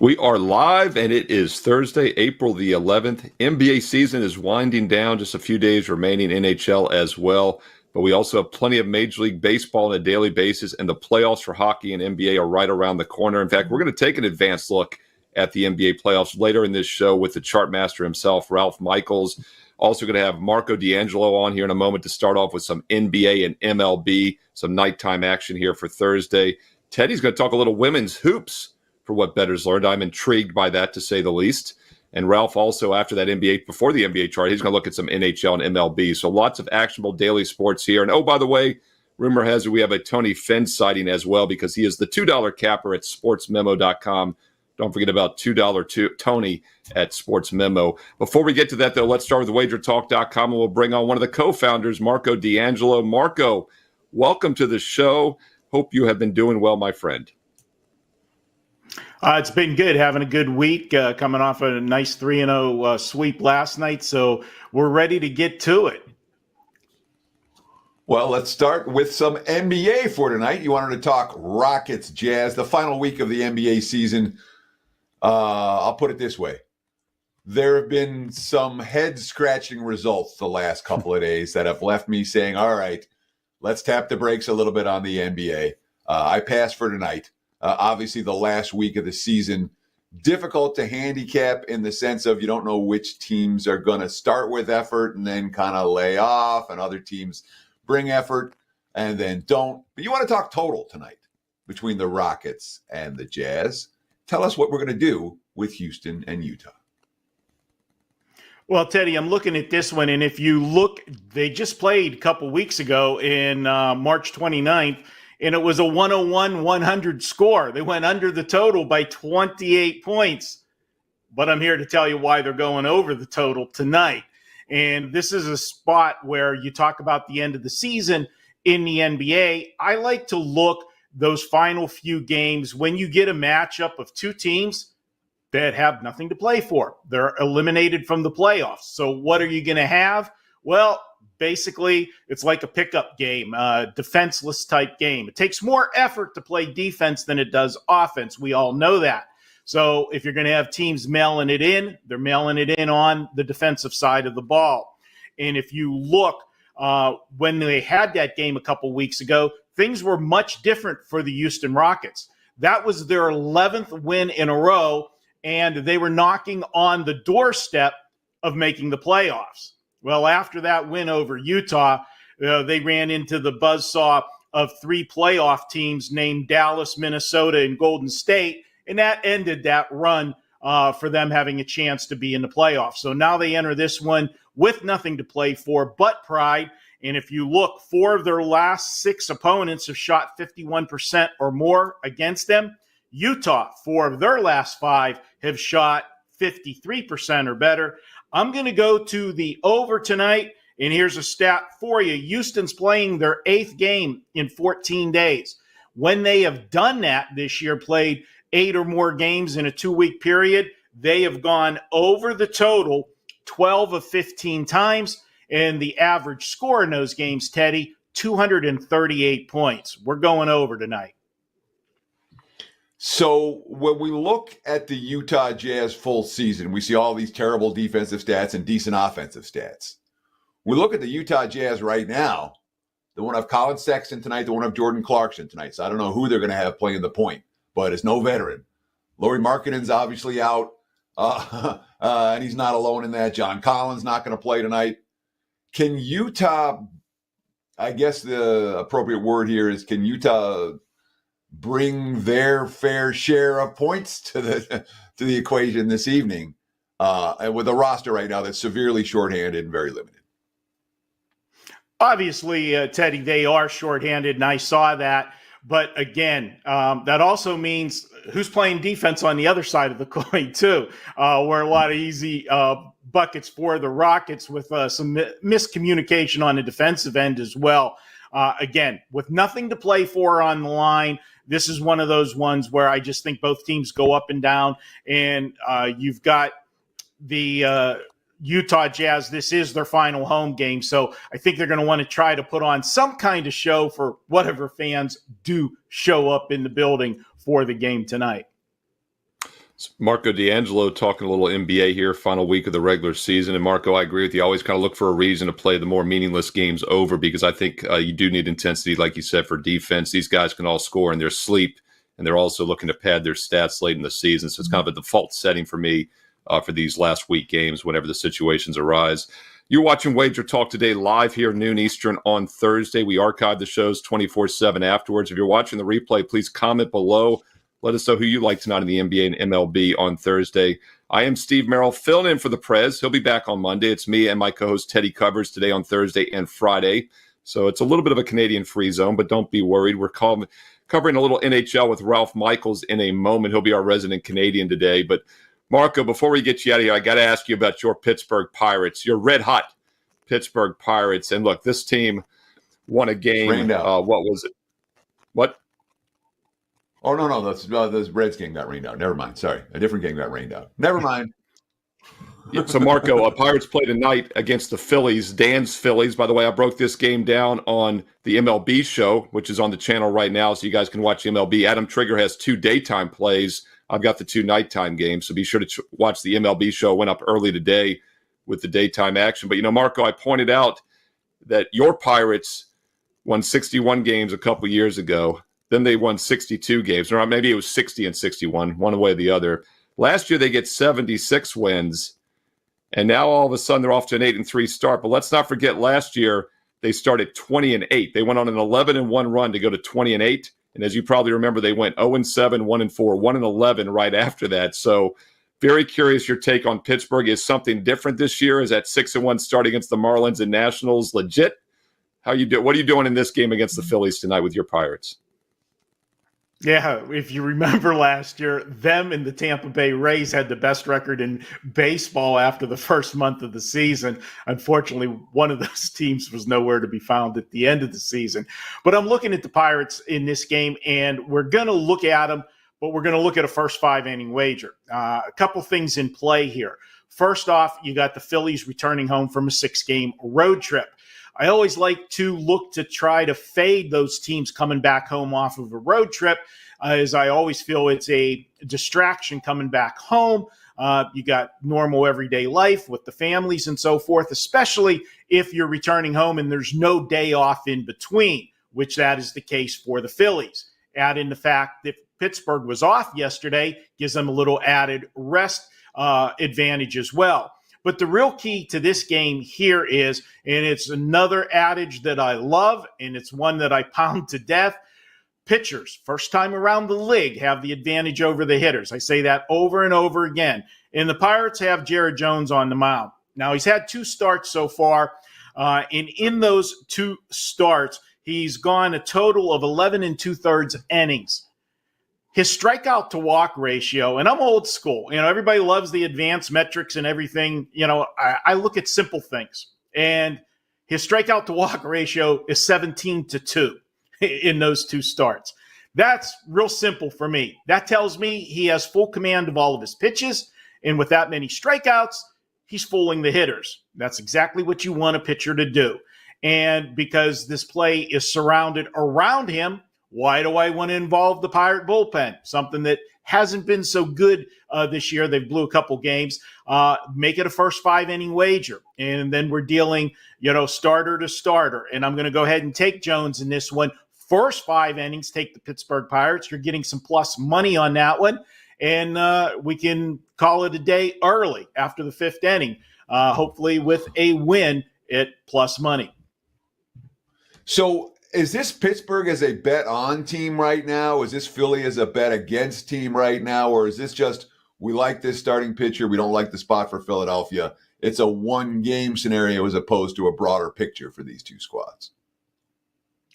We are live, and it is Thursday, April the 11th. NBA season is winding down, just a few days remaining, NHL as well. But we also have plenty of Major League Baseball on a daily basis, and the playoffs for hockey and NBA are right around the corner. In fact, we're going to take an advanced look at the NBA playoffs later in this show with the chart master himself, Ralph Michaels. Also going to have Marco D'Angelo on here in a moment to start off with some NBA and MLB, some nighttime action here for Thursday. Teddy's going to talk a little women's hoops for what bettors learned. I'm intrigued by that, to say the least. And Ralph also, after that NBA, before the NBA chart, he's going to look at some NHL and MLB. So lots of actionable daily sports here. And oh, by the way, rumor has it we have a Tony Finn sighting as well, because he is the $2 capper at sportsmemo.com. Don't forget about $2 Tony at Sports Memo. Before we get to that, though, let's start with WagerTalk.com, and we'll bring on one of the co-founders, Marco D'Angelo. Marco, welcome to the show. Hope you have been doing well, my friend. It's been good, having a good week, coming off a nice 3-0 sweep last night, so we're ready to get to it. Well, let's start with some NBA for tonight. You wanted to talk Rockets, Jazz, the final week of the NBA season. I'll put it this way. There have been some head-scratching results the last couple of days that have left me saying, all right, let's tap the brakes a little bit on the NBA. I pass for tonight. Obviously, the last week of the season, difficult to handicap in the sense of you don't know which teams are going to start with effort and then kind of lay off, and other teams bring effort and then don't. But you want to talk total tonight between the Rockets and the Jazz. Tell us what we're going to do with Houston and Utah. Well, Teddy, I'm looking at this one, and if you look, they just played a couple weeks ago in March 29th, and it was a 101-100 score. They went under the total by 28 points. But I'm here to tell you why they're going over the total tonight. And this is a spot where you talk about the end of the season in the NBA. I like to look those final few games when you get a matchup of two teams that have nothing to play for. They're eliminated from the playoffs. So what are you going to have? Well, basically, it's like a pickup game, defenseless type game. It takes more effort to play defense than it does offense. We all know that. So if you're going to have teams mailing it in, they're mailing it in on the defensive side of the ball. And if you look, when they had that game a couple weeks ago, things were much different for the Houston Rockets. That was their 11th win in a row, and they were knocking on the doorstep of making the playoffs. Well, after that win over Utah, they ran into the buzzsaw of three playoff teams named Dallas, Minnesota, and Golden State, and that ended that run for them having a chance to be in the playoffs. So now they enter this one with nothing to play for but pride. And if you look, 4 of their last 6 opponents have shot 51% or more against them. Utah, 4 of their last 5 have shot 53% or better. I'm going to go to the over tonight, and here's a stat for you. Houston's playing their 8th game in 14 days. When they have done that this year, played 8 or more games in a 2-week period, they have gone over the total 12 of 15 times, and the average score in those games, Teddy, 238 points. We're going over tonight. So when we look at the Utah Jazz full season, we see all these terrible defensive stats and decent offensive stats. We look at the Utah Jazz right now. They won't have Colin Sexton tonight. They won't have Jordan Clarkson tonight. So I don't know who they're going to have playing the point, but it's no veteran. Lauri Markkanen's obviously out, and he's not alone in that. John Collins not going to play tonight. Can Utah, I guess the appropriate word here is, can Utah bring their fair share of points to the equation this evening, and with a roster right now that's severely shorthanded and very limited? Obviously, Teddy, they are shorthanded, and I saw that. But again, that also means who's playing defense on the other side of the coin too, where a lot of easy buckets for the Rockets with some miscommunication on the defensive end as well. Again, with nothing to play for on the line, this is one of those ones where I just think both teams go up and down, and you've got the Utah Jazz. This is their final home game, so I think they're going to want to try to put on some kind of show for whatever fans do show up in the building for the game tonight. Marco D'Angelo talking a little NBA here, final week of the regular season. And Marco, I agree with you. I always kind of look for a reason to play the more meaningless games over because I think you do need intensity, like you said, for defense. These guys can all score in their sleep, and they're also looking to pad their stats late in the season. So it's kind of a default setting for me for these last week games whenever the situations arise. You're watching Wager Talk Today live here noon Eastern on Thursday. We archive the shows 24/7 afterwards. If you're watching the replay, please comment below. Let us know who you like tonight in the NBA and MLB on Thursday. I am Steve Merrill, filling in for the Prez. He'll be back on Monday. It's me and my co-host Teddy Covers today on Thursday and Friday. So it's a little bit of a Canadian free zone, but don't be worried. We're covering a little NHL with Ralph Michaels in a moment. He'll be our resident Canadian today. But Marco, before we get you out of here, I got to ask you about your Pittsburgh Pirates, your red-hot Pittsburgh Pirates. And look, this team won a game. What was it? What? Oh, no, the Reds game got rained out. Never mind. Sorry. A different game got rained out. Never mind. So, Marco, Pirates play tonight against the Phillies, Dan's Phillies. By the way, I broke this game down on the MLB show, which is on the channel right now, so you guys can watch MLB. Adam Trigger has 2 daytime plays. I've got the 2 nighttime games, so be sure to watch the MLB show. Went up early today with the daytime action. But, Marco, I pointed out that your Pirates won 61 games a couple years ago. Then they won 62 games, or maybe it was 60 and 61, one way or the other. Last year they get 76 wins, and now all of a sudden they're off to an 8-3 start. But let's not forget last year they started 20-8. They went on an 11-1 run to go to 20-8, and as you probably remember, they went 0-7, 1-4, 1-11 right after that. So very curious your take on Pittsburgh. Is something different this year? Is that 6-1 start against the Marlins and Nationals legit? What are you doing in this game against the Phillies tonight with your Pirates? Yeah, if you remember last year, them and the Tampa Bay Rays had the best record in baseball after the first month of the season. Unfortunately, one of those teams was nowhere to be found at the end of the season. But I'm looking at the Pirates in this game, and we're going to look at them, but we're going to look at a first 5-inning wager. A couple things in play here. First off, you got the Phillies returning home from a 6-game road trip. I always like to look to try to fade those teams coming back home off of a road trip, as I always feel it's a distraction coming back home. You got normal everyday life with the families and so forth, especially if you're returning home and there's no day off in between, which that is the case for the Phillies. Add in the fact that Pittsburgh was off yesterday, gives them a little added rest advantage as well. But the real key to this game here is, and it's another adage that I love, and it's one that I pound to death, pitchers, first time around the league, have the advantage over the hitters. I say that over and over again. And the Pirates have Jared Jones on the mound. Now, he's had 2 starts so far, and in those 2 starts, he's gone a total of 11 2/3 innings. His strikeout to walk ratio, and I'm old school, everybody loves the advanced metrics and everything. I look at simple things, and his strikeout to walk ratio is 17-2 in those 2 starts. That's real simple for me. That tells me he has full command of all of his pitches, and with that many strikeouts, he's fooling the hitters. That's exactly what you want a pitcher to do. And because this play is surrounded around him, why do I want to involve the Pirate bullpen? Something that hasn't been so good this year. They've blew a couple games. Make it a first 5-inning wager. And then we're dealing, starter to starter. And I'm going to go ahead and take Jones in this one. First 5 innings, take the Pittsburgh Pirates. You're getting some plus money on that one. And we can call it a day early after the 5th inning, hopefully with a win at plus money. So, is this Pittsburgh as a bet on team right now? Is this Philly as a bet against team right now? Or is this just, we like this starting pitcher, we don't like the spot for Philadelphia? It's a 1-game scenario as opposed to a broader picture for these 2 squads.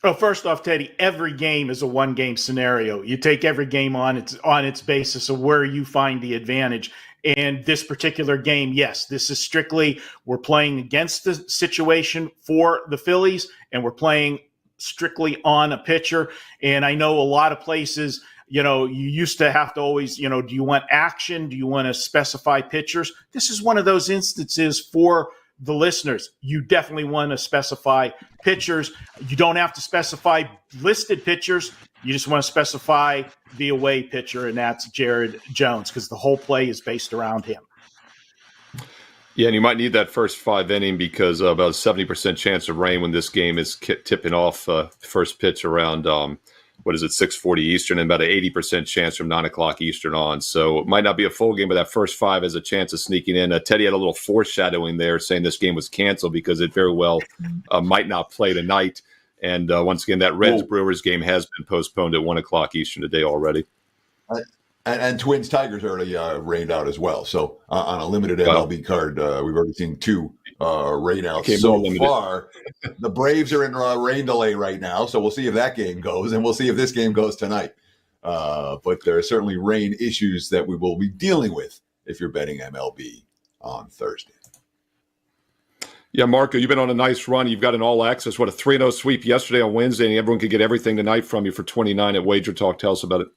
Well, first off, Teddy, every game is a 1-game scenario. You take every game on its basis of where you find the advantage. And this particular game, yes, this is strictly, we're playing against the situation for the Phillies, and we're playing strictly on a pitcher. And I know a lot of places, you used to have to always, do you want action? Do you want to specify pitchers? This is one of those instances for the listeners. You definitely want to specify pitchers. You don't have to specify listed pitchers. You just want to specify the away pitcher, and that's Jared Jones, because the whole play is based around him. Yeah, and you might need that first 5 inning because about a 70% chance of rain when this game is tipping off first pitch around, 6:40 Eastern, and about an 80% chance from 9 o'clock Eastern on. So it might not be a full game, but that first 5 has a chance of sneaking in. Teddy had a little foreshadowing there saying this game was canceled because it very well might not play tonight. And once again, that Reds-Brewers game has been postponed at 1 o'clock Eastern today already. And Twins-Tigers already rained out as well. So on a limited MLB card, we've already seen 2 rain outs so far. The Braves are in rain delay right now, so we'll see if that game goes, and we'll see if this game goes tonight. But there are certainly rain issues that we will be dealing with if you're betting MLB on Thursday. Yeah, Marco, you've been on a nice run. You've got an all-access, a 3-0 sweep yesterday on Wednesday, and everyone could get everything tonight from you for $29 at WagerTalk. Tell us about it.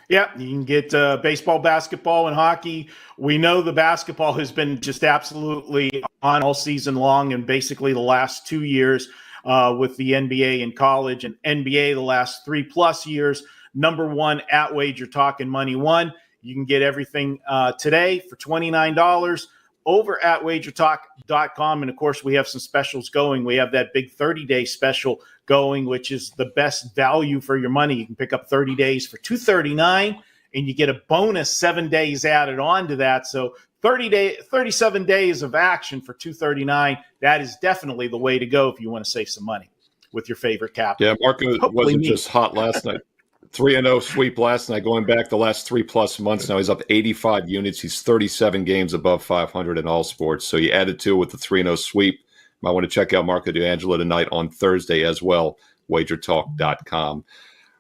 Yeah, you can get baseball, basketball, and hockey. We know the basketball has been just absolutely on all season long, and basically the last 2 years with the NBA and college, and NBA the last 3+ years. Number one at WagerTalk and Money One. You can get everything today for $29 over at WagerTalk.com. And, of course, we have some specials going. We have that big 30-day special going, which is the best value for your money. You can pick up 30 days for $239, and you get a bonus 7 days added on to that. So 37 days of action for $239. That is definitely the way to go if you want to save some money with your favorite captain. Yeah, Marco wasn't just hot last night. 3-0 sweep last night, going back the last 3+ months now. He's up 85 units. He's 37 games above 500 in all sports. So you added to it with the 3-0 sweep. Might want to check out Marco D'Angelo tonight on Thursday as well, wagertalk.com.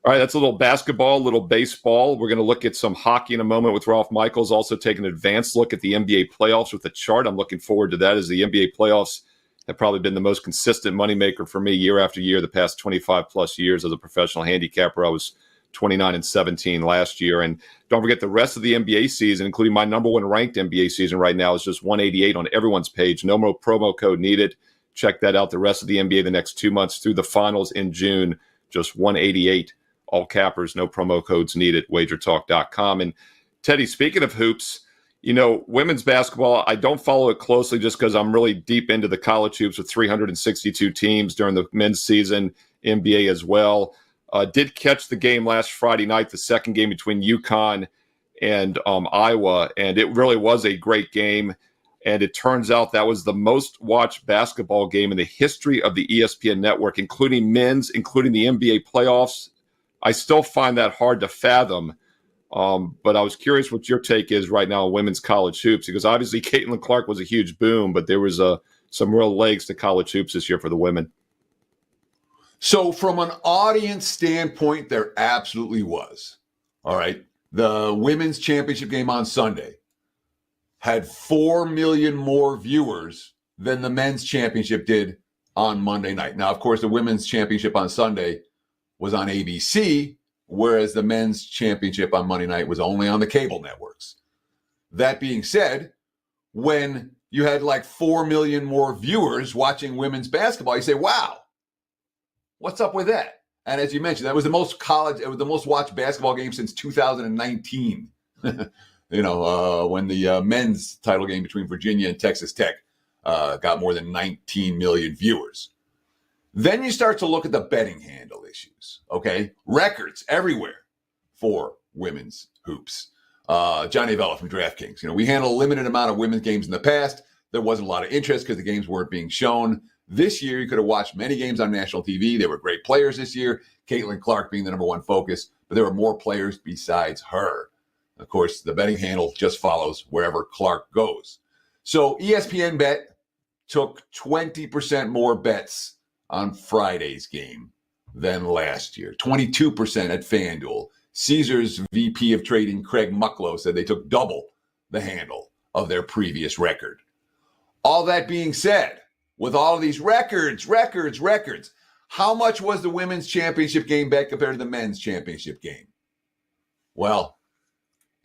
All right, that's a little basketball, a little baseball. We're going to look at some hockey in a moment with Ralph Michaels, also take an advanced look at the NBA playoffs with a chart. I'm looking forward to that, as the NBA playoffs have probably been the most consistent moneymaker for me year after year the past 25+ years as a professional handicapper. I was 29-17 last year. And don't forget, the rest of the NBA season, including my number one ranked NBA season right now, is just 188 on everyone's page. No more promo code needed. Check that out. The rest of the NBA the next 2 months through the finals in June, just 188. All cappers, no promo codes needed, wagertalk.com. And Teddy, speaking of hoops, women's basketball, I don't follow it closely just because I'm really deep into the college hoops with 362 teams during the men's season, NBA as well. Did catch the game last Friday night, the second game between UConn and Iowa, and it really was a great game. And it turns out that was the most watched basketball game in the history of the ESPN network, including men's, including the NBA playoffs. I still find that hard to fathom, but I was curious what your take is right now on women's college hoops, because obviously Caitlin Clark was a huge boom, but there was some real legs to college hoops this year for the women. So from an audience standpoint, there absolutely was. All right. The women's championship game on Sunday had 4 million more viewers than the men's championship did on Monday night. Now, of course, the women's championship on Sunday was on ABC, whereas the men's championship on Monday night was only on the cable networks. That being said, when you had like 4 million more viewers watching women's basketball, you say, wow, what's up with that? And as you mentioned, that was the most watched basketball game since 2019. When the men's title game between Virginia and Texas Tech got more than 19 million viewers. Then you start to look at the betting handle issues, okay? Records everywhere for women's hoops. Johnny Avella from DraftKings. We handle a limited amount of women's games in the past. There wasn't a lot of interest because the games weren't being shown. This year, you could have watched many games on national TV. There were great players this year, Caitlin Clark being the number one focus, but there were more players besides her. Of course, the betting handle just follows wherever Clark goes. So ESPN Bet took 20% more bets on Friday's game than last year, 22% at FanDuel. Caesars VP of Trading, Craig Mucklow, said they took double the handle of their previous record. All that being said, with all of these records, how much was the women's championship game bet compared to the men's championship game? Well,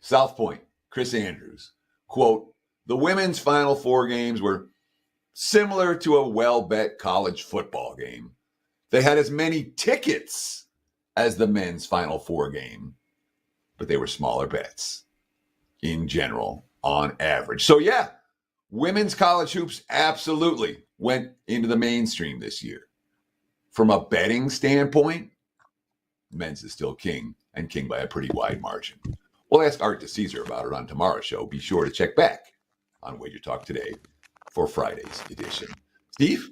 South Point, Chris Andrews, quote, the women's final 4 games were similar to a well-bet college football game. They had as many tickets as the men's Final Four game, but they were smaller bets in general on average. So yeah, women's college hoops absolutely went into the mainstream this year. From a betting standpoint, men's is still king, and king by a pretty wide margin. We'll ask Art DeCesar about it on tomorrow's show. Be sure to check back on WagerTalk Today for Friday's edition. Steve?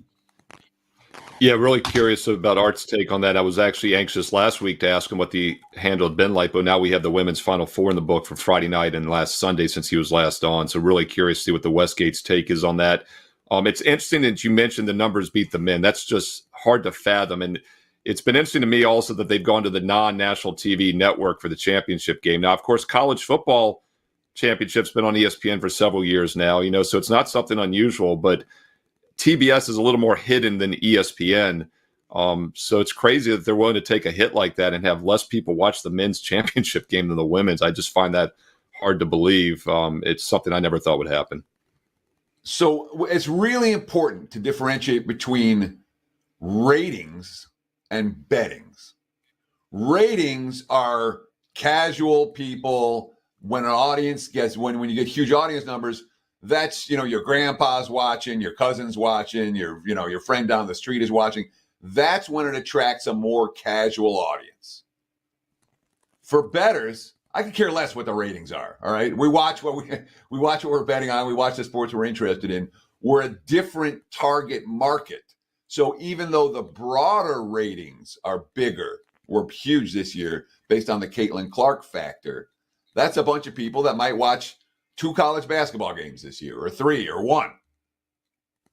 Yeah, really curious about Art's take on that. I was actually anxious last week to ask him what the handle had been like, but now we have the women's Final Four in the book for Friday night and last Sunday since he was last on. So really curious to see what the Westgate's take is on that. It's interesting that you mentioned the numbers beat the men. That's just hard to fathom. And it's been interesting to me also that they've gone to the non-national TV network for the championship game. Now, of course, college football championship's been on ESPN for several years now, so it's not something unusual, but TBS is a little more hidden than ESPN. So it's crazy that they're willing to take a hit like that and have less people watch the men's championship game than the women's. I just find that hard to believe. It's something I never thought would happen. So it's really important to differentiate between ratings and bettings. Ratings are casual people. When an audience gets, when you get huge audience numbers, that's, your grandpa's watching, your cousin's watching, your friend down the street is watching. That's when it attracts a more casual audience. For bettors, I could care less what the ratings are. All right. We watch what we're betting on. We watch the sports we're interested in. We're a different target market. So even though the broader ratings are bigger, were huge this year based on the Caitlin Clark factor, that's a bunch of people that might watch 2 college basketball games this year, or 3, or 1.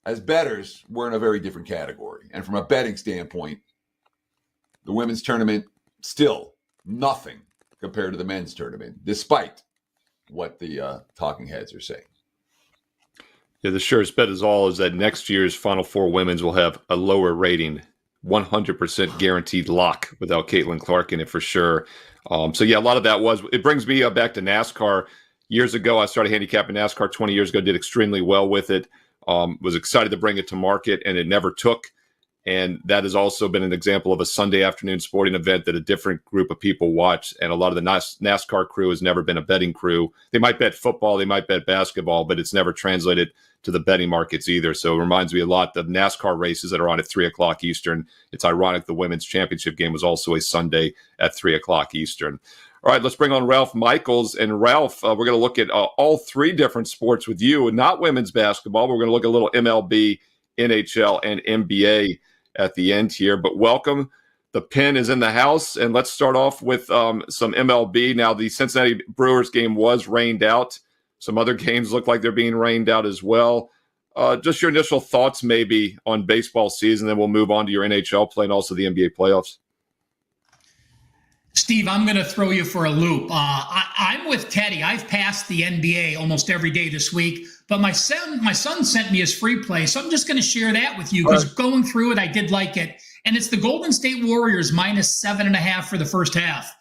As bettors, we're in a very different category. And from a betting standpoint, the women's tournament, still nothing compared to the men's tournament, despite what the talking heads are saying. Yeah, the surest bet is that next year's Final Four women's will have a lower rating, 100% guaranteed lock without Caitlin Clark in it for sure. So yeah, a lot of that it brings me back to NASCAR. Years ago, I started handicapping NASCAR 20 years ago, did extremely well with it, was excited to bring it to market, and it never took. And that has also been an example of a Sunday afternoon sporting event that a different group of people watch. And a lot of the NASCAR crew has never been a betting crew. They might bet football, they might bet basketball, but it's never translated to the betting markets either. So it reminds me a lot of NASCAR races that are on at 3 o'clock Eastern. It's ironic the women's championship game was also a Sunday at 3 o'clock Eastern. All right, let's bring on Ralph Michaels. And Ralph, we're going to look at all 3 different sports with you, and not women's basketball. But we're going to look at a little MLB, NHL, and NBA at the end here. But welcome. The pen is in the house. And let's start off with some MLB. Now, the Cincinnati Brewers game was rained out. Some other games look like they're being rained out as well. Just your initial thoughts maybe on baseball season, then we'll move on to your NHL play and also the NBA playoffs. Steve, I'm going to throw you for a loop. I'm with Teddy. I've passed the NBA almost every day this week, but my son sent me his free play, so I'm just going to share that with you because going through it, I did like it. And it's the Golden State Warriors minus 7.5 for the first half.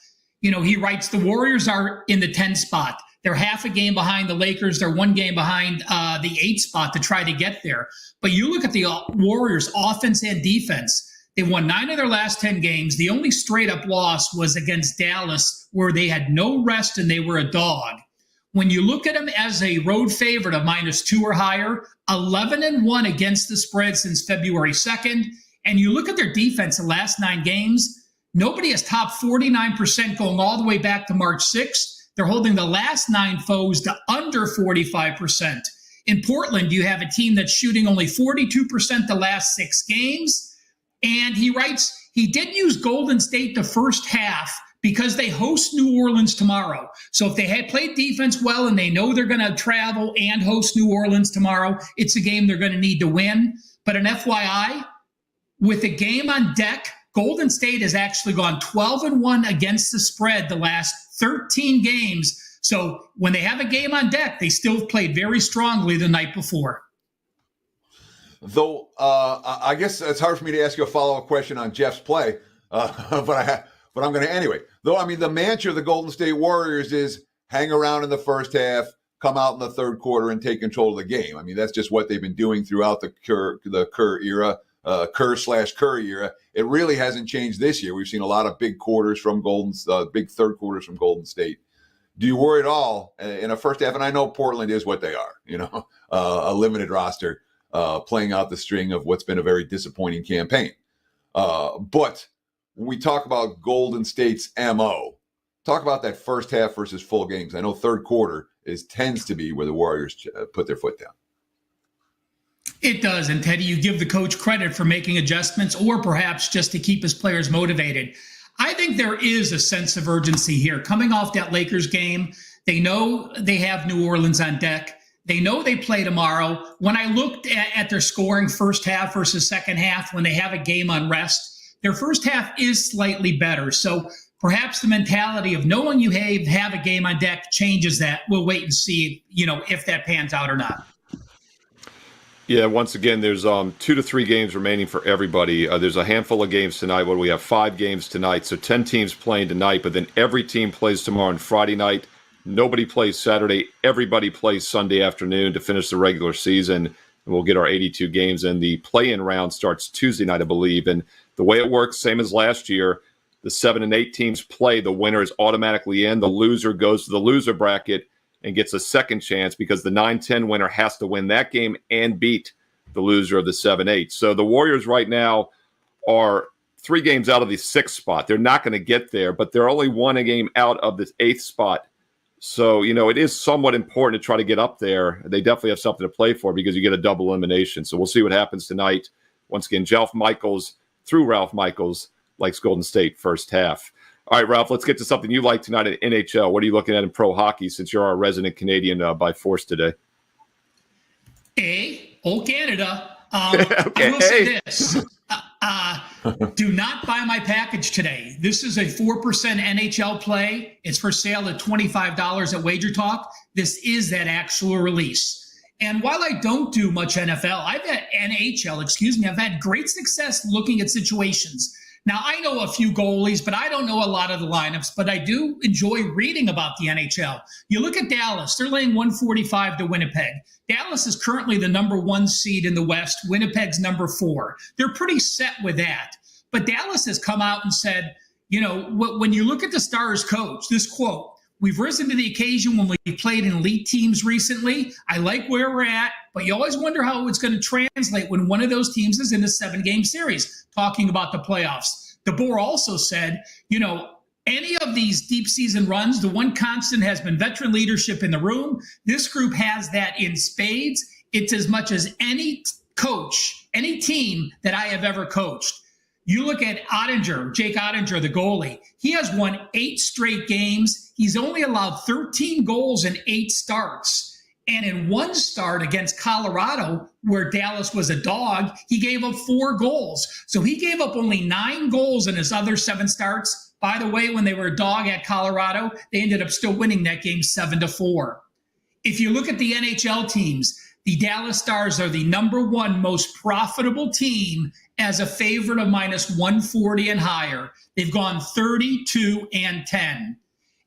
He writes the Warriors are in the 10 spot. They're half a game behind the Lakers. They're 1 game behind the 8 spot to try to get there. But you look at the Warriors offense and defense. They won 9 of their last 10 games. The only straight-up loss was against Dallas, where they had no rest and they were a dog. When you look at them as a road favorite of -2 or higher, 11-1 against the spread since February 2nd, and you look at their defense the last 9 games, nobody has topped 49% going all the way back to March 6th. They're holding the last 9 foes to under 45%. In Portland, you have a team that's shooting only 42% the last 6 games. And he writes, he did use Golden State the first half because they host New Orleans tomorrow. So if they had played defense well and they know they're going to travel and host New Orleans tomorrow, it's a game they're going to need to win. But an FYI, with a game on deck, Golden State has actually gone 12-1 against the spread the last 13 games. So when they have a game on deck, they still played very strongly the night before. Though I guess it's hard for me to ask you a follow-up question on Jeff's play, but I'm going to anyway. Though, I mean, the mantra of the Golden State Warriors is hang around in the first half, come out in the third quarter, and take control of the game. I mean, that's just what they've been doing throughout the Kerr era. Kerr/Curry era. It really hasn't changed this year. We've seen a lot of big quarters from big third quarters from Golden State. Do you worry at all in a first half? And I know Portland is what they are, a limited roster playing out the string of what's been a very disappointing campaign. But when we talk about Golden State's MO, talk about that first half versus full games. I know third quarter tends to be where the Warriors put their foot down. It does. And Teddy, you give the coach credit for making adjustments or perhaps just to keep his players motivated. I think there is a sense of urgency here. Coming off that Lakers game, they know they have New Orleans on deck. They know they play tomorrow. When I looked at their scoring first half versus second half, when they have a game on rest, their first half is slightly better. So perhaps the mentality of knowing you have a game on deck changes that. We'll wait and see, if that pans out or not. Yeah, once again, there's 2 to 3 games remaining for everybody. There's a handful of games tonight. What do we have? 5 games tonight. So 10 teams playing tonight, but then every team plays tomorrow and Friday night. Nobody plays Saturday. Everybody plays Sunday afternoon to finish the regular season. And we'll get our 82 games. And the play-in round starts Tuesday night, I believe. And the way it works, same as last year, the 7 and 8 teams play. The winner is automatically in. The loser goes to the loser bracket and gets a second chance because the 9-10 winner has to win that game and beat the loser of the 7-8. So the Warriors right now are 3 games out of the 6th spot. They're not going to get there, but they're only 1 game out of the 8th spot. So, it is somewhat important to try to get up there. They definitely have something to play for because you get a double elimination. So we'll see what happens tonight. Once again, Ralph Michaels likes Golden State first half. All right, Ralph, let's get to something you like tonight at NHL. What are you looking at in pro hockey since you're our resident Canadian by force today? Canada. Okay. I will say this. Do not buy my package today. This is a 4% NHL play. It's for sale at $25 at WagerTalk. This is that actual release. And while I don't do much NHL, I've had great success looking at situations. Now, I know a few goalies, but I don't know a lot of the lineups, but I do enjoy reading about the NHL. You look at Dallas, they're laying 145 to Winnipeg. Dallas is currently the number 1 seed in the West. Winnipeg's number 4. They're pretty set with that. But Dallas has come out and said, when you look at the Stars coach, this quote, "We've risen to the occasion when we played in elite teams recently. I like where we're at, but you always wonder how it's going to translate when one of those teams is in a 7-game series," talking about the playoffs. DeBoer also said, any of these deep season runs, the one constant has been veteran leadership in the room. This group has that in spades. It's as much as any coach, any team that I have ever coached. You look at Jake Ottinger, the goalie. He has won 8 straight games. He's only allowed 13 goals in 8 starts. And in 1 start against Colorado, where Dallas was a dog, he gave up 4 goals. So he gave up only 9 goals in his other 7 starts. By the way, when they were a dog at Colorado, they ended up still winning that game 7-4. If you look at the NHL teams, the Dallas Stars are the number 1 most profitable team as a favorite of -140 and higher. They've gone 32-10.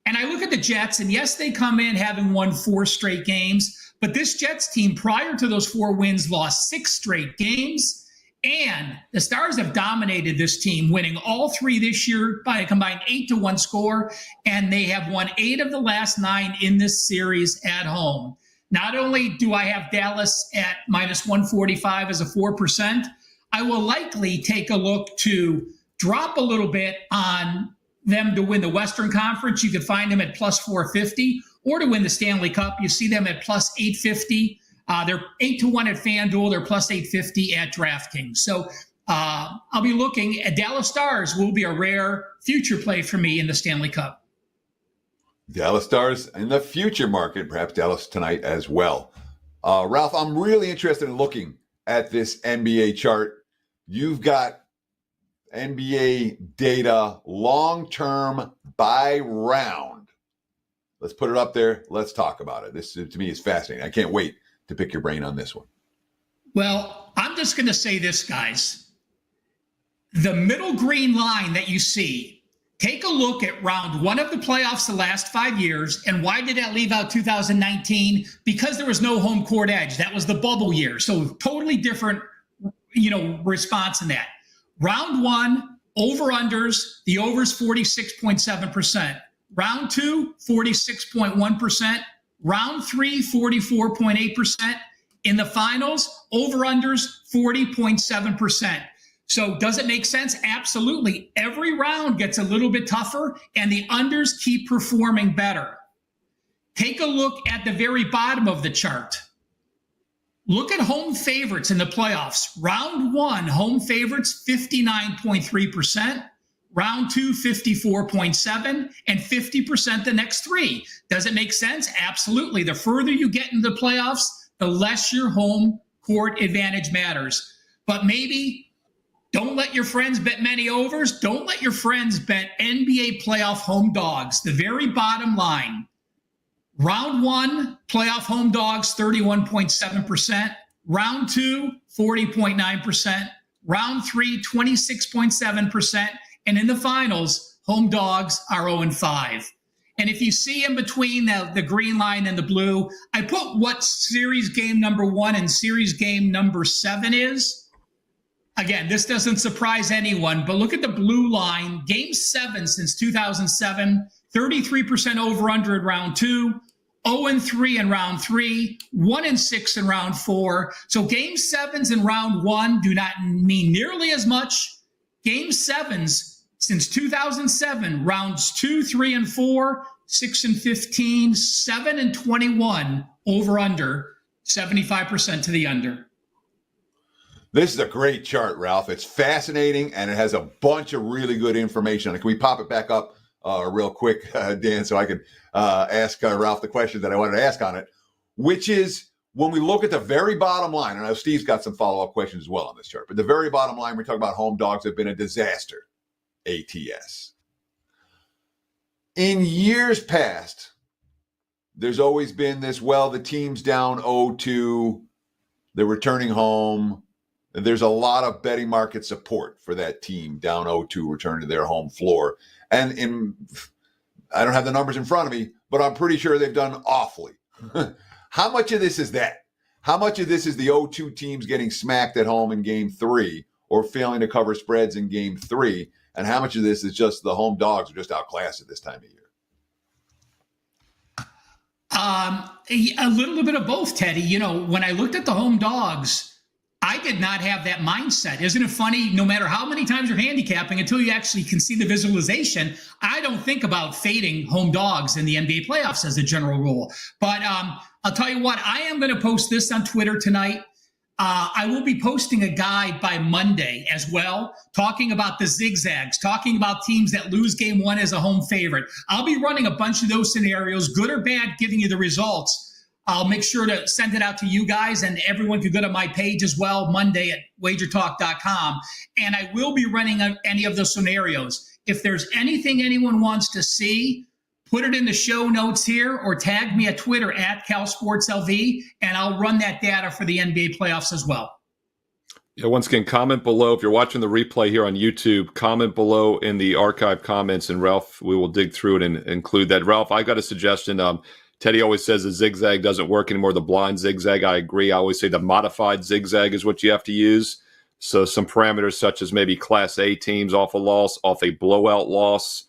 And I look at the Jets, and yes, they come in having won 4 straight games, but this Jets team, prior to those 4 wins, lost 6 straight games. And the Stars have dominated this team, winning all 3 this year by a combined 8-1 score. And they have won 8 of the last 9 in this series at home. Not only do I have Dallas at -145 as a 4%, I will likely take a look to drop a little bit on them to win the Western Conference. You could find them at +450, or to win the Stanley Cup. You see them at +850. They're 8-1 at FanDuel. They're +850 at DraftKings. So I'll be looking at Dallas Stars. Will be a rare future play for me in the Stanley Cup. Dallas Stars in the future market, perhaps Dallas tonight as well. Ralph, I'm really interested in looking at this NBA chart. You've got NBA data long-term by round. Let's put it up there. Let's talk about it. This, to me, is fascinating. I can't wait to pick your brain on this one. Well, I'm just going to say this, guys. The middle green line that you see, take a look at round 1 of the playoffs the last 5 years. And why did that leave out 2019? Because there was no home court edge. That was the bubble year. So totally different response in that. Round one, over-unders, the over's 46.7%. Round two, 46.1%. Round three, 44.8%. In the finals, over-unders, 40.7%. So does it make sense? Absolutely. Every round gets a little bit tougher, and the unders keep performing better. Take a look at the very bottom of the chart. Look at home favorites in the playoffs. Round one, home favorites, 59.3%. Round two, 54.7%, and 50% the next three. Does it make sense? Absolutely. The further you get into the playoffs, the less your home court advantage matters. But maybe don't let your friends bet many overs. Don't let your friends bet NBA playoff home dogs. The very bottom line. Round one, playoff home dogs, 31.7%. Round two, 40.9%. Round three, 26.7%. And in the finals, home dogs are 0-5. And if you see in between the green line and the blue, I put what series game number 1 and series game number 7 is. Again, this doesn't surprise anyone, but look at the blue line. Game 7 since 2007, 33% over-under in round 2, 0-3 in round 3, 1-6 in round 4. So game 7s in round 1 do not mean nearly as much. Game 7s since 2007, rounds 2, 3, and 4, 6 and 15, 7 and 21, over-under, 75% to the under. This is a great chart, Ralph. It's fascinating, and it has a bunch of really good information on it. Can we pop it back up real quick, Dan, so I can ask Ralph the question that I wanted to ask on it, which is when we look at the very bottom line, and I know Steve's got some follow-up questions as well on this chart, but the very bottom line, we're talking about home dogs have been a disaster, ATS. In years past, there's always been this, well, the team's down 0-2, they're returning home. There's a lot of betting market support for that team down 0-2, returning to their home floor. And I don't have the numbers in front of me, but I'm pretty sure they've done awfully. How much of this is that? How much of this is the 0-2 teams getting smacked at home in game 3 or failing to cover spreads in game 3? And how much of this is just the home dogs are just outclassed at this time of year? A little bit of both, Teddy. When I looked at the home dogs, I did not have that mindset. Isn't it funny? No matter how many times you're handicapping, until you actually can see the visualization, I don't think about fading home dogs in the NBA playoffs as a general rule. But I'll tell you what, I am going to post this on Twitter tonight. I will be posting a guide by Monday as well, talking about the zigzags, talking about teams that lose game 1 as a home favorite. I'll be running a bunch of those scenarios, good or bad, giving you the results. I'll make sure to send it out to you guys, and everyone can go to my page as well, Monday at WagerTalk.com. And I will be running any of those scenarios. If there's anything anyone wants to see, put it in the show notes here or tag me at Twitter at CalSportsLV, and I'll run that data for the NBA playoffs as well. Yeah, once again, comment below. If you're watching the replay here on YouTube, comment below in the archive comments, and Ralph, we will dig through it and include that. Ralph, I got a suggestion. Teddy always says the zigzag doesn't work anymore, the blind zigzag. I agree. I always say the modified zigzag is what you have to use. So some parameters such as maybe Class A teams off a loss, off a blowout loss,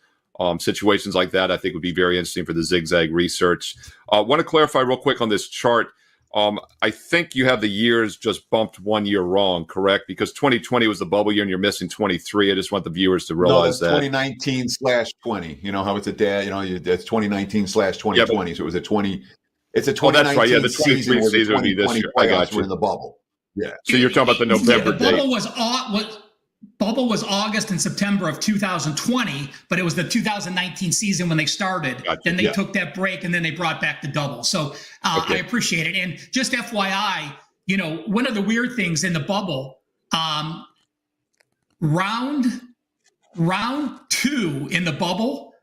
situations like that I think would be very interesting for the zigzag research. I want to clarify real quick on this chart. I think you have the years just bumped 1 year wrong, correct? Because 2020 was the bubble year and you're missing 23. I just want the viewers to realize no, that's that. 2019/20. You know how it's a day, that's 2019/2020. Yeah, so it was a 20. It's a 2019 that's right. Yeah, the 23 season would be this year. I got you. We're in the bubble. Yeah. So you're talking about the November the bubble date. Bubble was August and September of 2020, but it was the 2019 season when they started. Gotcha. Then they took that break, and then they brought back the double. So okay. I appreciate it. And just FYI, one of the weird things in the bubble, round 2 in the bubble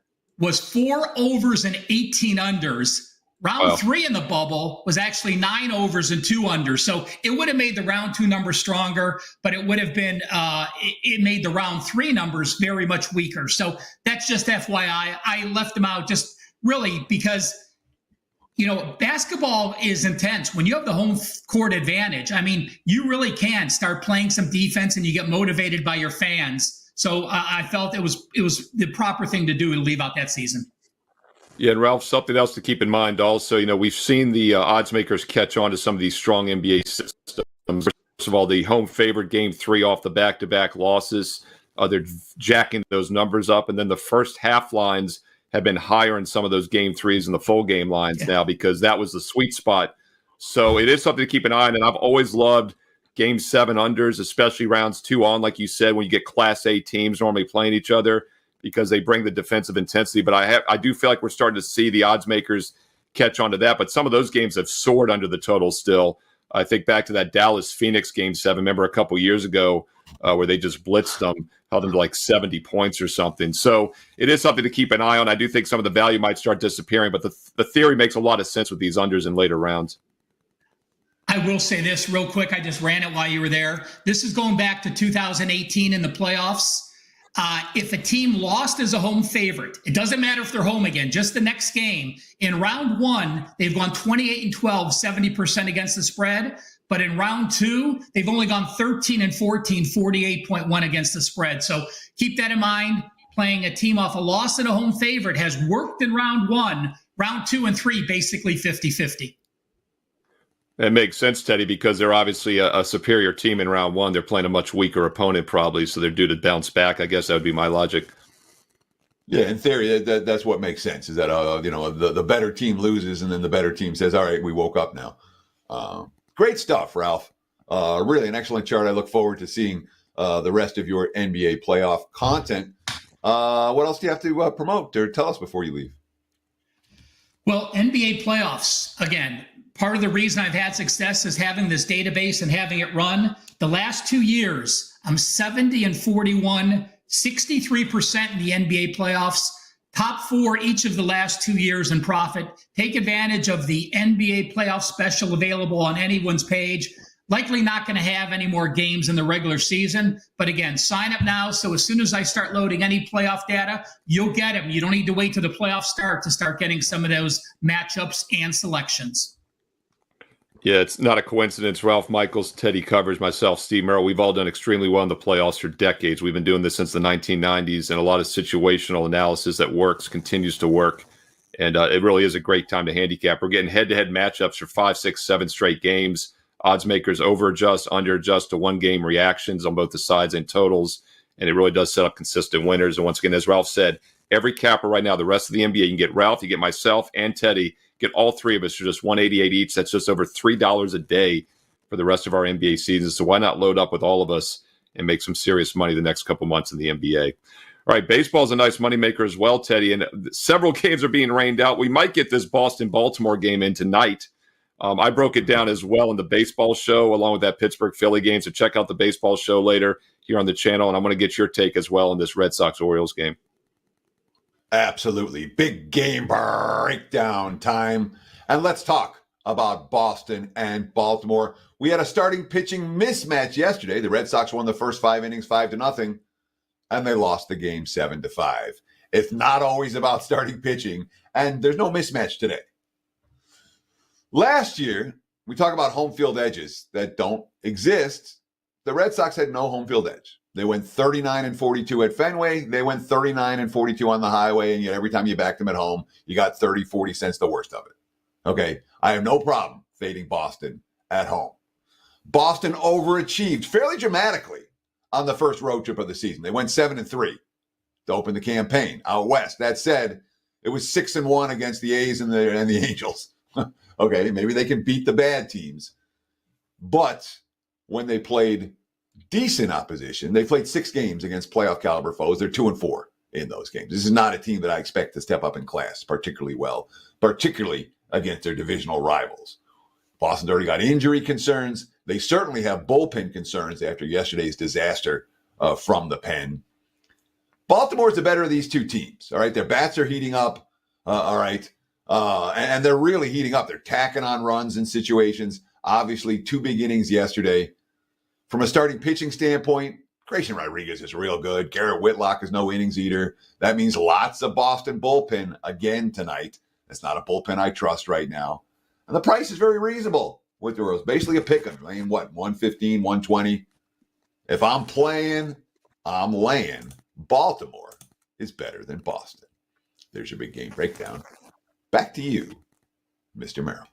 was 4 overs and 18 unders. Round 3 in the bubble was actually 9 overs and 2 unders. So it would have made the round 2 number stronger, but it would have been, it made the round 3 numbers very much weaker. So that's just FYI. I left them out just really because, Basketball is intense. When you have the home court advantage, I mean, you really can start playing some defense and you get motivated by your fans. So I felt it was the proper thing to do to leave out that season. Yeah, and Ralph, something else to keep in mind also, we've seen the odds makers catch on to some of these strong NBA systems. First of all, the home favorite game 3 off the back-to-back losses, they're jacking those numbers up. And then the first half lines have been higher in some of those game 3s and the full game lines now, because that was the sweet spot. So it is something to keep an eye on. And I've always loved game 7 unders, especially rounds 2 on, like you said, when you get Class A teams normally playing each other, because they bring the defensive intensity. But I do feel like we're starting to see the odds makers catch on to that. But some of those games have soared under the total still. I think back to that Dallas-Phoenix game 7, remember a couple years ago where they just blitzed them, held them to like 70 points or something. So it is something to keep an eye on. I do think some of the value might start disappearing, but the theory makes a lot of sense with these unders in later rounds. I will say this real quick. I just ran it while you were there. This is going back to 2018 in the playoffs. If a team lost as a home favorite, it doesn't matter if they're home again, just the next game. In round 1, they've gone 28-12, 70% against the spread. But in round 2, they've only gone 13-14, 48.1 against the spread. So keep that in mind. Playing a team off a loss and a home favorite has worked in round 1. Round 2 and 3, basically 50-50. It makes sense, Teddy, because they're obviously a superior team in round 1. They're playing a much weaker opponent probably, so they're due to bounce back. I guess that would be my logic. Yeah, in theory, that's what makes sense, is that, the better team loses, and then the better team says, all right, we woke up now. Great stuff, Ralph. Really an excellent chart. I look forward to seeing the rest of your NBA playoff content. What else do you have to promote or tell us before you leave? Well, NBA playoffs, again, part of the reason I've had success is having this database and having it run. The last 2 years, I'm 70-41, 63% in the NBA playoffs, top 4 each of the last 2 years in profit. Take advantage of the NBA playoff special available on anyone's page. Likely not going to have any more games in the regular season. But again, sign up now. So as soon as I start loading any playoff data, you'll get them. You don't need to wait till the playoffs start to start getting some of those matchups and selections. Yeah, it's not a coincidence. Ralph Michaels, Teddy Covers, myself, Steve Merrill, we've all done extremely well in the playoffs for decades. We've been doing this since the 1990s, and a lot of situational analysis that works continues to work. And it really is a great time to handicap. We're getting head-to-head matchups for 5, 6, 7 straight games. Odds makers over-adjust, under-adjust to one-game reactions on both the sides and totals. And it really does set up consistent winners. And once again, as Ralph said, every capper right now, the rest of the NBA, you can get Ralph, you get myself, and Teddy. Get all 3 of us for just $188 each. That's just over $3 a day for the rest of our NBA season. So why not load up with all of us and make some serious money the next couple months in the NBA? All right, baseball is a nice moneymaker as well, Teddy, and several games are being rained out. We might get this Boston-Baltimore game in tonight. I broke it down as well in the baseball show along with that Pittsburgh-Philly game, so check out the baseball show later here on the channel, and I'm going to get your take as well on this Red Sox-Orioles game. Absolutely. Big game breakdown time. And let's talk about Boston and Baltimore. We had a starting pitching mismatch yesterday. The Red Sox won the first 5 innings 5-0, and they lost the game 7-5. It's not always about starting pitching, and there's no mismatch today. Last year, we talk about home field edges that don't exist. The Red Sox had no home field edge. They went 39-42 at Fenway. They went 39-42 on the highway, and yet every time you backed them at home, you got 30, 40 cents, the worst of it. Okay, I have no problem fading Boston at home. Boston overachieved fairly dramatically on the first road trip of the season. They went 7-3 to open the campaign out west. That said, it was 6-1 against the A's and the Angels. Okay, maybe they can beat the bad teams. But when they played decent opposition, they played 6 games against playoff caliber foes. They're 2-4 in those games. This is not a team that I expect to step up in class particularly well, particularly against their divisional rivals. Boston's already got injury concerns. They certainly have bullpen concerns after yesterday's disaster from the pen. Baltimore's the better of these 2 teams. All right, their bats are heating up. All right, and they're really heating up. They're tacking on runs in situations. Obviously, 2 big innings yesterday. From a starting pitching standpoint, Grayson Rodriguez is real good. Garrett Whitlock is no innings eater. That means lots of Boston bullpen again tonight. It's not a bullpen I trust right now. And the price is very reasonable with the Orioles. Basically a pick 'em. I mean, what, 115, 120? If I'm playing, I'm laying. Baltimore is better than Boston. There's your big game breakdown. Back to you, Mr. Merrill.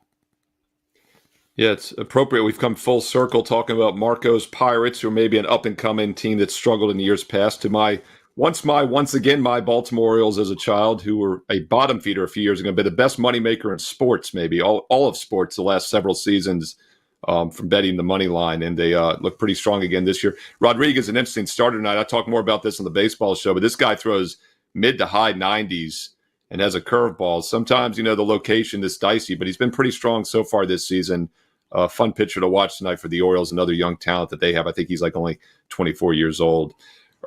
Yeah, it's appropriate. We've come full circle talking about Marco's Pirates, who are maybe an up-and-coming team that struggled in the years past, to once again my Baltimore Orioles as a child, who were a bottom feeder a few years ago, but the best moneymaker in sports, maybe all of sports the last several seasons, from betting the money line, and they look pretty strong again this year. Rodriguez, an interesting starter tonight. I talk more about this on the baseball show, but this guy throws mid to high 90s and has a curveball. Sometimes, the location is dicey, but he's been pretty strong so far this season. Fun pitcher to watch tonight for the Orioles, another young talent that they have. I think he's like only 24 years old.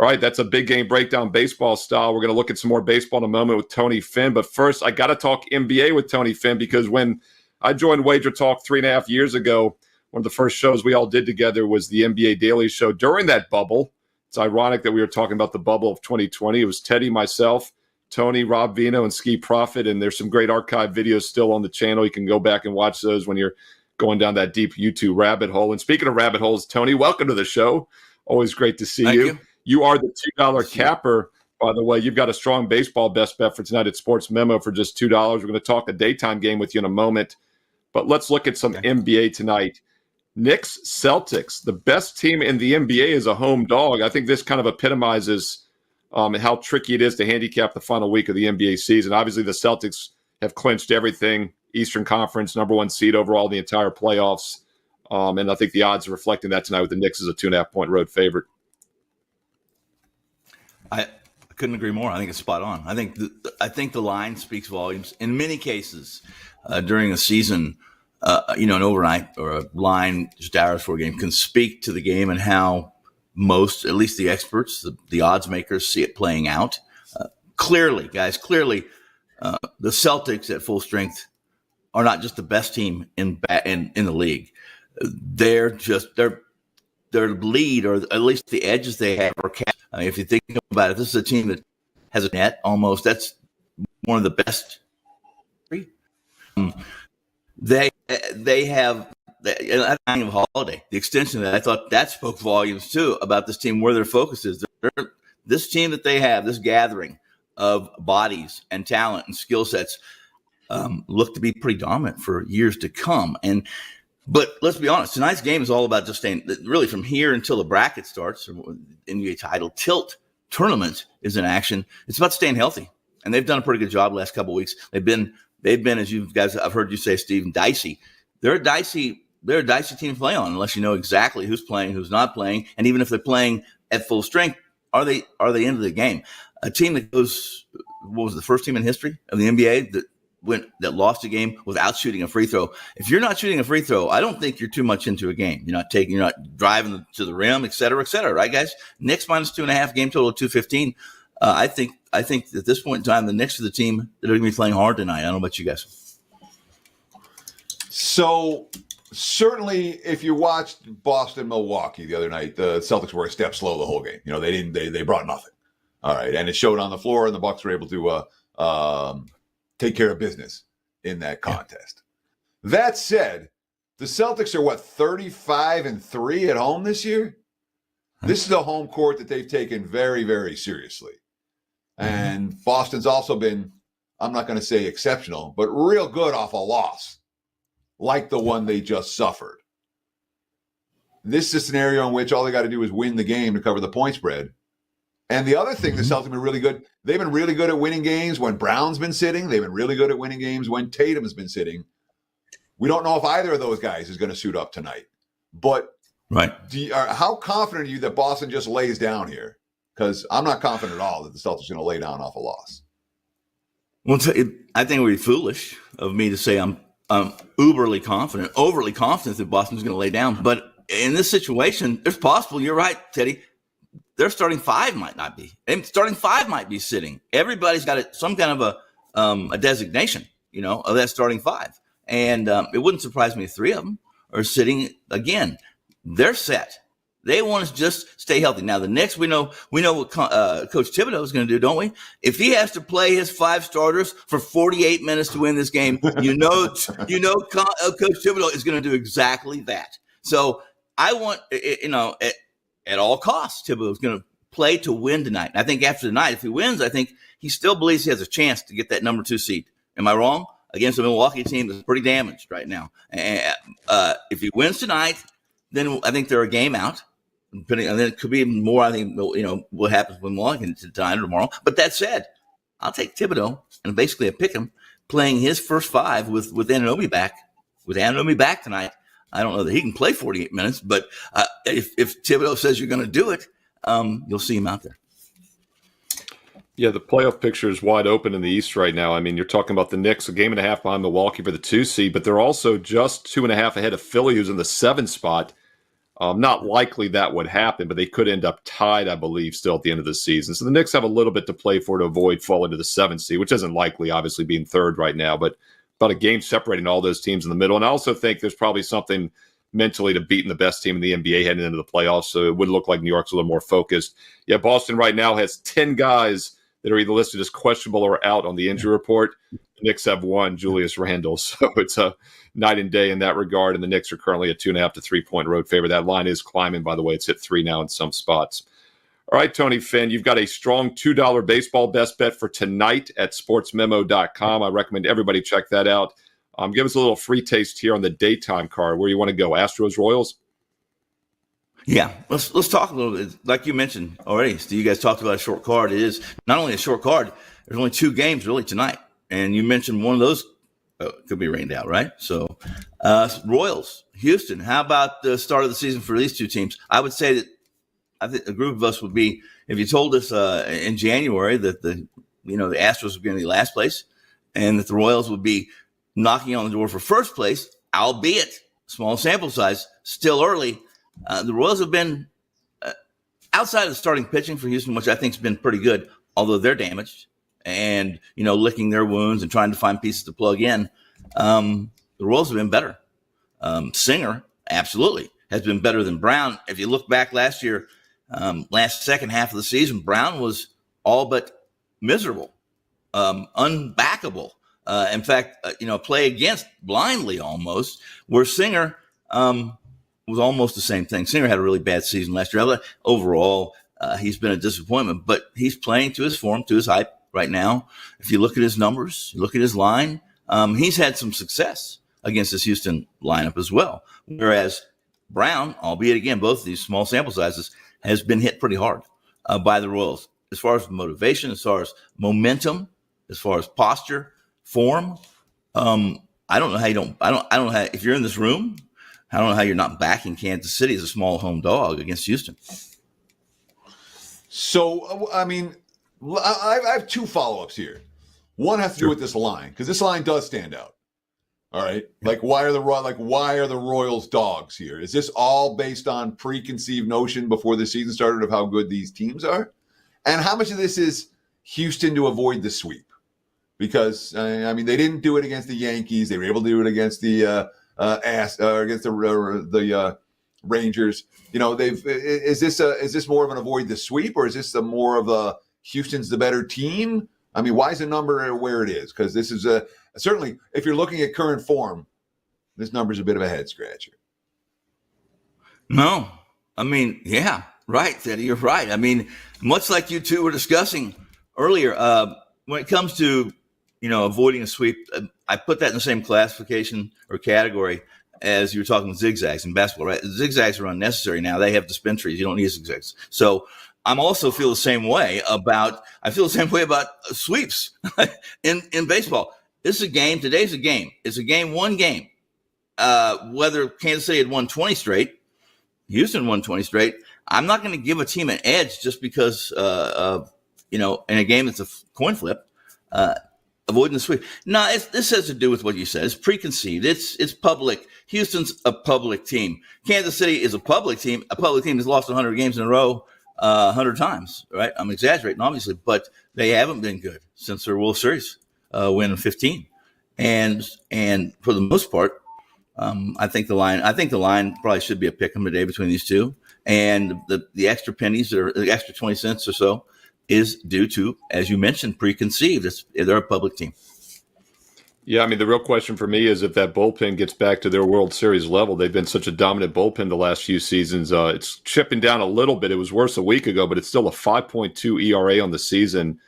All right, that's a big game breakdown baseball style. We're going to look at some more baseball in a moment with Tony Finn. But first, I got to talk NBA with Tony Finn, because when I joined WagerTalk 3.5 years ago, one of the first shows we all did together was the NBA Daily Show during that bubble. It's ironic that we were talking about the bubble of 2020. It was Teddy, myself, Tony, Rob Vino, and Ski Profit. And there's some great archive videos still on the channel. You can go back and watch those when you're going down that deep YouTube rabbit hole. And speaking of rabbit holes, Tony, welcome to the show. Always great to see Thank you. You are the $2 capper, by the way. You've got a strong baseball best bet for tonight at Sports Memo for just $2. We're going to talk a daytime game with you in a moment. But let's look at some NBA tonight. Knicks-Celtics, the best team in the NBA is a home dog. I think this kind of epitomizes how tricky it is to handicap the final week of the NBA season. Obviously, the Celtics have clinched everything. Eastern Conference, number one seed overall in the entire playoffs. And I think the odds are reflecting that tonight with the Knicks as a 2.5-point road favorite. I couldn't agree more. I think it's spot on. I think the line speaks volumes. In many cases, during a season, an overnight or a line just hours before a game can speak to the game and how most, at least the experts, the odds makers, see it playing out. Clearly, the Celtics at full strength are not just the best team in the league. Their lead, or at least the edges they have, are capped. If you think about it, this is a team that has a net almost. That's one of the best. They have of Holiday, the extension of that. I thought that spoke volumes too about this team, where their focus is. This team that they have, this gathering of bodies and talent and skill sets, look to be pretty dominant for years to come. But let's be honest, tonight's game is all about just staying, really from here until the bracket starts, or NBA title tilt tournament is in action. It's about staying healthy. And they've done a pretty good job the last couple of weeks. They've been, as you guys, I've heard you say, Steve, dicey. They're a dicey team to play on, unless you know exactly who's playing, who's not playing. And even if they're playing at full strength, are they into the game? A team that goes, what was the first team in history of the NBA that lost a game without shooting a free throw? If you're not shooting a free throw, I don't think you're too much into a game. You're not driving to the rim, et cetera, right, guys? Knicks minus 2.5, game total of 215. I think at this point in time, the Knicks are the team that are going to be playing hard tonight. I don't know about you guys. So certainly, if you watched Boston-Milwaukee the other night, the Celtics were a step slow the whole game. They brought nothing. All right, and it showed on the floor, and the Bucks were able to take care of business in that contest. Yeah. That said, the Celtics are 35-3 at home this year? This is a home court that they've taken very, very seriously. And Boston's also been, I'm not going to say exceptional, but real good off a loss, like the one they just suffered. This is a scenario in which all they got to do is win the game to cover the point spread. And the other thing, the Celtics have been really good. They've been really good at winning games when Brown's been sitting. They've been really good at winning games when Tatum's been sitting. We don't know if either of those guys is going to suit up tonight. But right, how confident are you that Boston just lays down here? Because I'm not confident at all that the Celtics are going to lay down off a loss. Well, I think it would be foolish of me to say I'm overly confident that Boston's going to lay down. But in this situation, it's possible. You're right, Teddy. Their starting five might not be. Starting five might be sitting. Everybody's got some kind of a designation, of that starting five. And it wouldn't surprise me if three of them are sitting again. They're set. They want to just stay healthy. Now, the Knicks, we know what Coach Thibodeau is going to do, don't we? If he has to play his 5 starters for 48 minutes to win this game, Coach Thibodeau is going to do exactly that. So I want, at all costs, Thibodeau is going to play to win tonight. And I think after tonight, if he wins, I think he still believes he has a chance to get that number 2 seed. Am I wrong? Against a Milwaukee team that's pretty damaged right now. And if he wins tonight, then I think they're a game out. And then it could be even more. I think what happens when Milwaukee gets tonight or tomorrow. But that said, I'll take Thibodeau and basically I pick him playing his first 5 with Anunoby back. With Anunoby back tonight, I don't know that he can play 48 minutes, but if Thibodeau says you're going to do it, you'll see him out there. Yeah, the playoff picture is wide open in the East right now. I mean, you're talking about the Knicks, a game and a half behind Milwaukee for the 2 seed, but they're also just 2.5 ahead of Philly, who's in the 7 spot. Not likely that would happen, but they could end up tied, I believe, still at the end of the season. So the Knicks have a little bit to play for to avoid falling to the 7th seed, which isn't likely, obviously, being 3rd right now, but about a game separating all those teams in the middle. And I also think there's probably something mentally to beating the best team in the NBA heading into the playoffs, so it would look like New York's a little more focused. Yeah, Boston right now has 10 guys that are either listed as questionable or out on the injury report. The Knicks have 1, Julius Randle. So it's a night and day in that regard. And the Knicks are currently a 2.5 to 3 point road favorite. That line is climbing, by the way. It's hit 3 now in some spots. All right, Tony Finn, you've got a strong $2 baseball best bet for tonight at sportsmemo.com. I recommend everybody check that out. Give us a little free taste here on the daytime card. Where you want to go? Astros, Royals? Yeah, let's talk a little bit. Like you mentioned already, Steve, you guys talked about a short card. It is not only a short card, there's only 2 games really tonight. And you mentioned one of those could be rained out, right? So Royals, Houston, how about the start of the season for these 2 teams? I would say that I think a group of us would be, if you told us in January that the Astros would be in the last place and that the Royals would be knocking on the door for first place, albeit small sample size, still early. The Royals have been outside of the starting pitching for Houston, which I think has been pretty good, although they're damaged and, licking their wounds and trying to find pieces to plug in. The Royals have been better. Singer, absolutely, has been better than Brown. If you look back last year, last second half of the season, Brown was all but miserable, unbackable. In fact, play against blindly almost, where Singer was almost the same thing. Singer had a really bad season last year. Overall, he's been a disappointment, but he's playing to his form, to his hype right now. If you look at his numbers, you look at his line, he's had some success against this Houston lineup as well. Whereas Brown, albeit again, both of these small sample sizes, has been hit pretty hard by the Royals. As far as motivation, as far as momentum, as far as posture, form, I don't know how you don't. I don't know how, if you're in this room, I don't know how you're not backing Kansas City as a small home dog against Houston. So, I mean, I have 2 follow-ups here. One has to do with this line, because this line does stand out. All right, why are the Royals dogs here? Is this all based on preconceived notion before the season started of how good these teams are, and how much of this is Houston to avoid the sweep? Because I mean, they didn't do it against the Yankees; they were able to do it against the against the Rangers. Is this more of an avoid the sweep, or is this more of a Houston's the better team? I mean, why is the number where it is? Because this is certainly, if you're looking at current form, this number's a bit of a head scratcher. No, I mean, yeah, right, Teddy, you're right. I mean, much like you two were discussing earlier, when it comes to avoiding a sweep, I put that in the same classification or category as you were talking with zigzags in basketball, right? Zigzags are unnecessary now. They have dispensers. You don't need zigzags. So I'm also feel the same way about sweeps in baseball. This is a game. Today's a game. It's a game, one game. Whether Kansas City had won 20 straight, Houston won 20 straight, I'm not going to give a team an edge just because, in a game that's a coin flip, avoiding the sweep. No, this has to do with what you said. It's preconceived. It's public. Houston's a public team. Kansas City is a public team. A public team has lost 100 games in a row 100 times, right? I'm exaggerating, obviously, but they haven't been good since their World Series win in 15. And for the most part, I think the line probably should be a pick 'em today between these two, and the extra pennies or the extra 20 cents or so is due to, as you mentioned, preconceived. They're a public team. Yeah, I mean, the real question for me is if that bullpen gets back to their World Series level. They've been such a dominant bullpen the last few seasons. It's chipping down a little bit. It was worse a week ago, but it's still a 5.2 ERA on the season,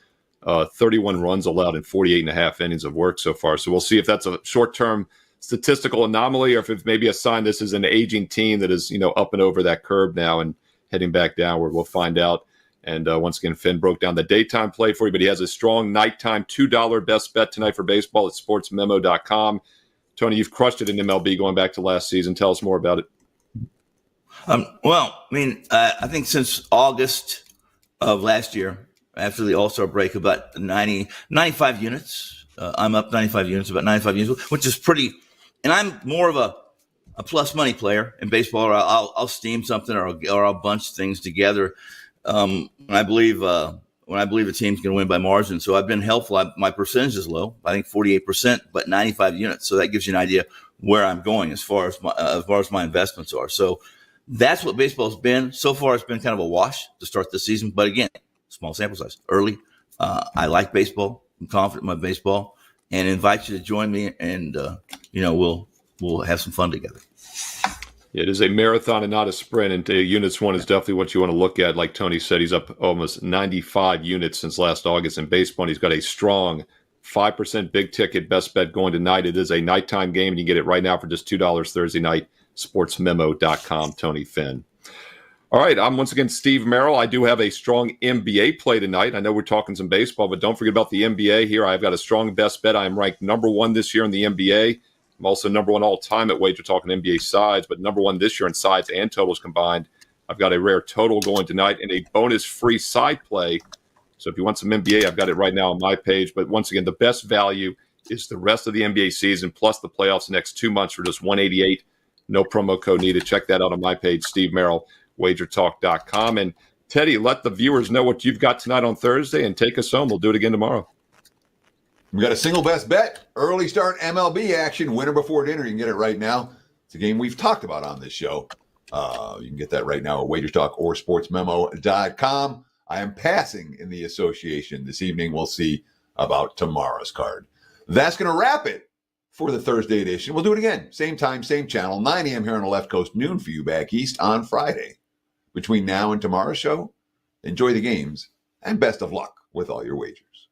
31 runs allowed in 48 and a half innings of work so far. So we'll see if that's a short-term statistical anomaly or if it's maybe a sign this is an aging team that is, up and over that curve now and heading back downward. We'll find out. And once again, Finn broke down the daytime play for you, but he has a strong nighttime $2 best bet tonight for baseball at sportsmemo.com. Tony, you've crushed it in MLB going back to last season. Tell us more about it. I think since August of last year, after the All-Star break, about 95 units. I'm up 95 units, about 95 units, which is pretty. And I'm more of a plus money player in baseball, or I'll steam something or I'll bunch things together. When I believe a team's going to win by margin. So I've been helpful. My percentage is low. I think 48%, but 95 units. So that gives you an idea where I'm going as far as my investments are. So that's what baseball's been. So far, it's been kind of a wash to start the season. But again, small sample size, early. I like baseball. I'm confident in my baseball, and invite you to join me. And we'll have some fun together. It is a marathon and not a sprint, and units one is definitely what you want to look at. Like Tony said, he's up almost 95 units since last August in baseball, and he's got a strong 5% big ticket best bet going tonight. It is a nighttime game, and you can get it right now for just $2 Thursday night, sportsmemo.com, Tony Finn. All right, I'm once again Steve Merrill. I do have a strong NBA play tonight. I know we're talking some baseball, but don't forget about the NBA here. I've got a strong best bet. I am ranked number one this year in the NBA. I'm also number one all-time at WagerTalk and NBA sides, but number one this year in sides and totals combined. I've got a rare total going tonight and a bonus-free side play. So if you want some NBA, I've got it right now on my page. But once again, the best value is the rest of the NBA season plus the playoffs the next 2 months for just $188. No promo code needed. Check that out on my page, Steve Merrill, WagerTalk.com. And Teddy, let the viewers know what you've got tonight on Thursday and take us home. We'll do it again tomorrow. We got a single best bet, early start MLB action, winner before dinner. You can get it right now. It's a game we've talked about on this show. You can get that right now at WagerTalk or sportsmemo.com. I am passing in the association this evening. We'll see about tomorrow's card. That's going to wrap it for the Thursday edition. We'll do it again. Same time, same channel, 9 a.m. here on the left coast, noon for you back east on Friday. Between now and tomorrow's show, enjoy the games and best of luck with all your wagers.